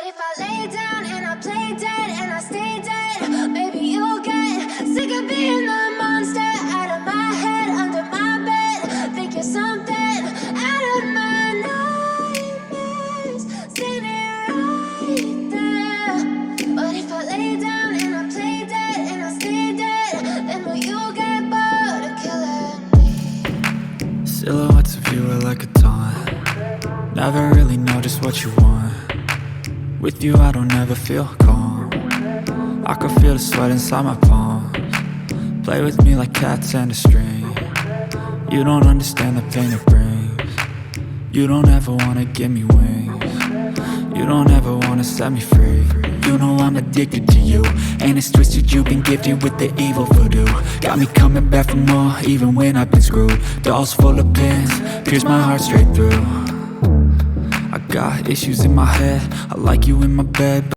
if I lay down and I play dead and I stay dead, maybe you'll get sick of being the monster out of my head, under my bed. Think you're something out of my nightmares, standing right there. But if I lay down and I play dead and I stay dead, then will you get bored of killing me? Silhouettes of you are like a taunt. Never really know just what you want. With you I don't ever feel calm. I can feel the sweat inside my palms. Play with me like cats and a string. You don't understand the pain it brings. You don't ever wanna give me wings. You don't ever wanna set me free. You know I'm addicted to you, and it's twisted, you've been gifted with the evil voodoo. Got me coming back for more, even when I've been screwed. Dolls full of pins, pierce my heart straight through. I got issues in my head, I like you in my bed.